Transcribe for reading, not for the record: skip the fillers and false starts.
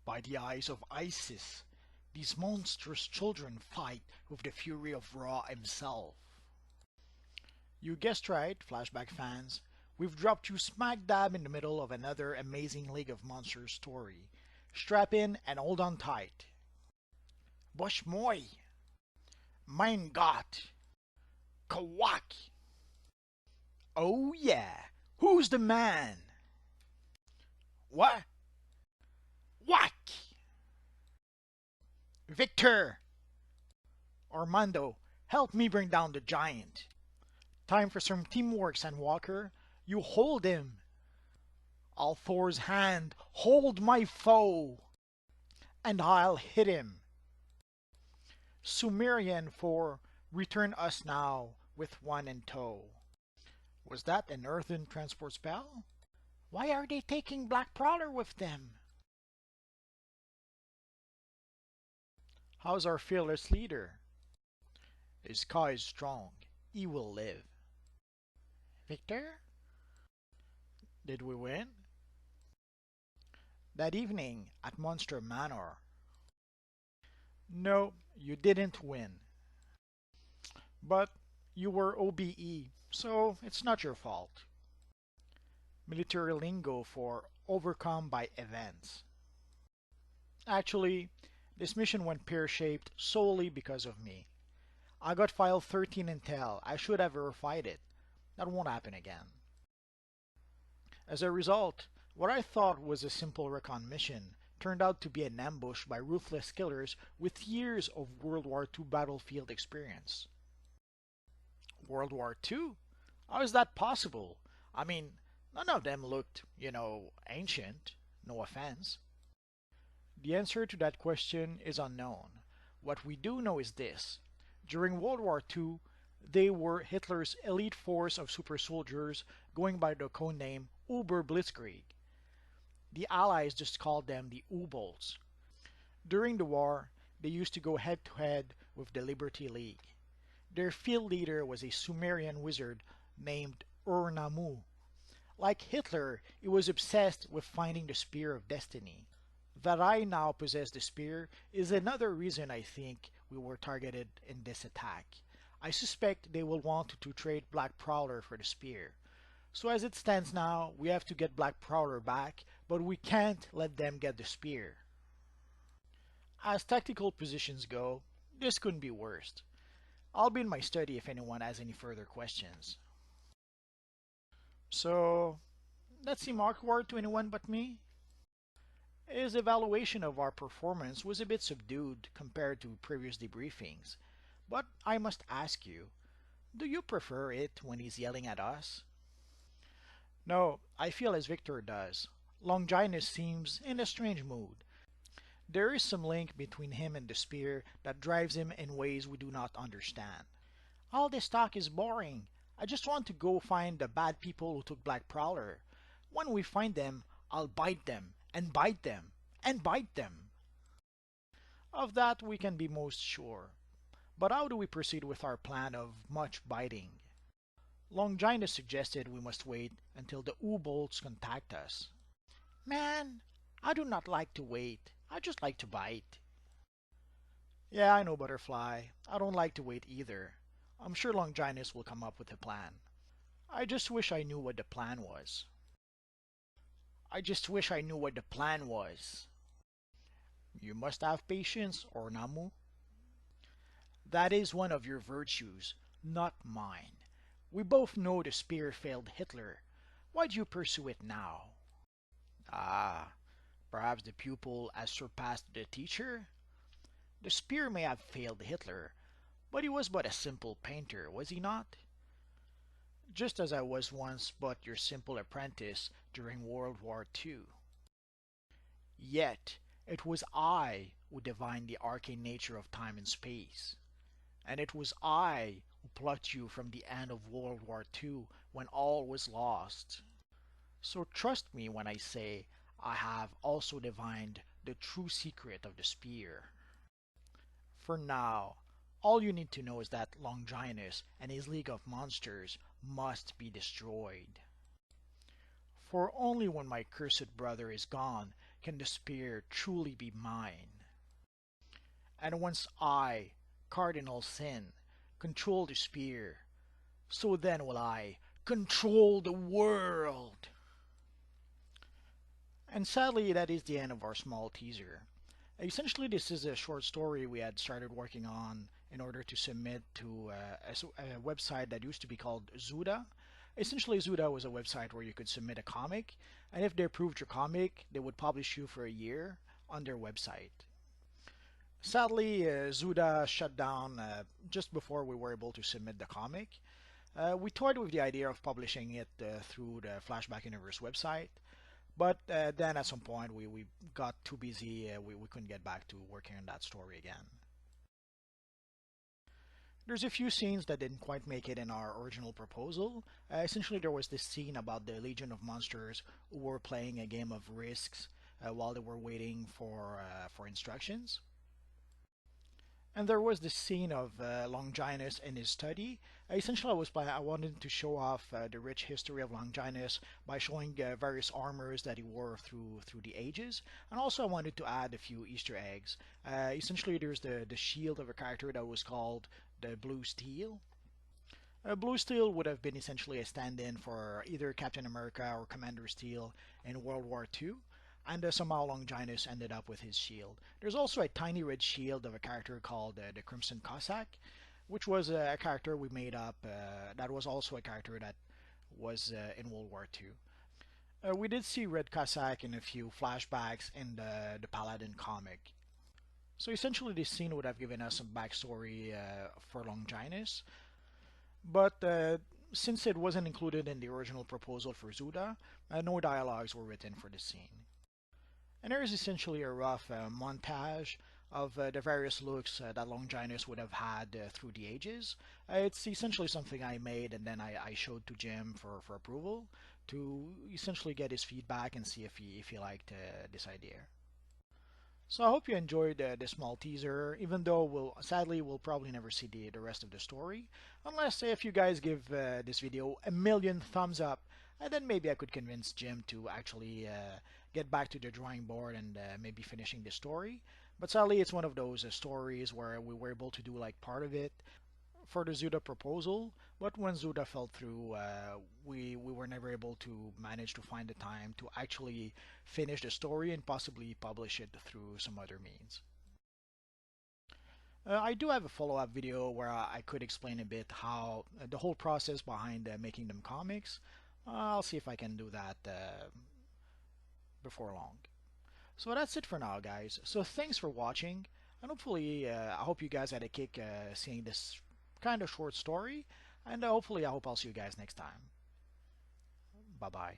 By the eyes of Isis, these monstrous children fight with the fury of Ra himself. You guessed right, Flashback fans. We've dropped you smack dab in the middle of another amazing League of Monsters story. Strap in and hold on tight. Bush Moy, Mein Gott, Kawak. Oh yeah, who's the man? What? What? Victor! Armando, help me bring down the giant. Time for some teamwork, Sandwalker. You hold him. Althor's hand, hold my foe, and I'll hit him. Sumerian for return us now with one in tow. Was that an earthen transport spell? Why are they taking Black Prowler with them? How's our fearless leader? His Ka is strong. He will live. Victor? Did we win? That evening at Monster Manor. No, you didn't win. But you were OBE, so it's not your fault. Military lingo for overcome by events. Actually, this mission went pear-shaped solely because of me. I got file 13 intel. I should have verified it. That won't happen again. As a result, what I thought was a simple recon mission turned out to be an ambush by ruthless killers with years of World War II battlefield experience. World War II? How is that possible? I mean, none of them looked, ancient. No offense. The answer to that question is unknown. What we do know is this. During World War II, they were Hitler's elite force of super soldiers going by the codename Uber Blitzkrieg. The Allies just called them the U-Bolts. During the war, they used to go head-to-head with the Liberty League. Their field leader was a Sumerian wizard named Ur-Nammu. Like Hitler, he was obsessed with finding the Spear of Destiny. That I now possess the spear is another reason I think we were targeted in this attack. I suspect they will want to trade Black Prowler for the spear. So as it stands now, we have to get Black Prowler back, but we can't let them get the spear. As tactical positions go, this couldn't be worse. I'll be in my study if anyone has any further questions. So, that seem awkward to anyone but me? His evaluation of our performance was a bit subdued compared to previous debriefings, but I must ask you, do you prefer it when he's yelling at us? No, I feel as Victor does. Longinus seems in a strange mood. There is some link between him and the spear that drives him in ways we do not understand. All this talk is boring. I just want to go find the bad people who took Black Prowler. When we find them, I'll bite them, and bite them, and bite them. Of that we can be most sure. But how do we proceed with our plan of much biting? Longinus suggested we must wait until the U-Bolts contact us. Man, I do not like to wait. I just like to bite. Yeah, I know, Butterfly. I don't like to wait either. I'm sure Longinus will come up with a plan. I just wish I knew what the plan was. You must have patience, Ur-Nammu. That is one of your virtues, not mine. We both know the spear failed Hitler. Why do you pursue it now? Ah, perhaps the pupil has surpassed the teacher? The spear may have failed Hitler, but he was but a simple painter, was he not? Just as I was once but your simple apprentice during World War II. Yet, it was I who divined the arcane nature of time and space. And it was I who plucked you from the end of World War II when all was lost. So trust me when I say I have also divined the true secret of the spear. For now, all you need to know is that Longinus and his League of Monsters must be destroyed. For only when my cursed brother is gone can the spear truly be mine. And once I, Cardinal Sin, control the spear, so then will I control the world. And sadly, that is the end of our small teaser. Essentially, this is a short story we had started working on in order to submit to a website that used to be called Zuda. Essentially, Zuda was a website where you could submit a comic, and if they approved your comic, they would publish you for a year on their website. Sadly, Zuda shut down just before we were able to submit the comic. We toyed with the idea of publishing it through the Flashback Universe website, but then at some point we got too busy, we couldn't get back to working on that story again. There's a few scenes that didn't quite make it in our original proposal. Essentially, there was this scene about the Legion of Monsters who were playing a game of Risks while they were waiting for instructions. And there was this scene of Longinus in his study. Essentially, I wanted to show off the rich history of Longinus by showing various armors that he wore through the ages, and also I wanted to add a few Easter eggs. Essentially, there's the shield of a character that was called the Blue Steel. Blue Steel would have been essentially a stand-in for either Captain America or Commander Steel in World War II, and somehow Longinus ended up with his shield. There's also a tiny red shield of a character called the Crimson Cossack, which was a character we made up that was also a character that was in World War II. We did see Red Cossack in a few flashbacks in the Paladin comic. So essentially this scene would have given us some backstory for Longinus, but since it wasn't included in the original proposal for Zuda, no dialogues were written for the scene. And there is essentially a rough montage of the various looks that Longinus would have had through the ages. It's essentially something I made and then I showed to Jim for approval to essentially get his feedback and see if he liked this idea. So I hope you enjoyed this small teaser, even though sadly we'll probably never see the rest of the story, unless if you guys give this video a million thumbs up, and then maybe I could convince Jim to actually get back to the drawing board and maybe finishing the story. But sadly, it's one of those stories where we were able to do like part of it for the Zuda proposal, but when Zuda fell through, we were never able to manage to find the time to actually finish the story and possibly publish it through some other means. I do have a follow-up video where I could explain a bit how the whole process behind making them comics. I'll see if I can do that before long. So that's it for now, guys. So thanks for watching, and hopefully I hope you guys had a kick seeing this kind of short story, and hopefully I hope I'll see you guys next time. Bye bye.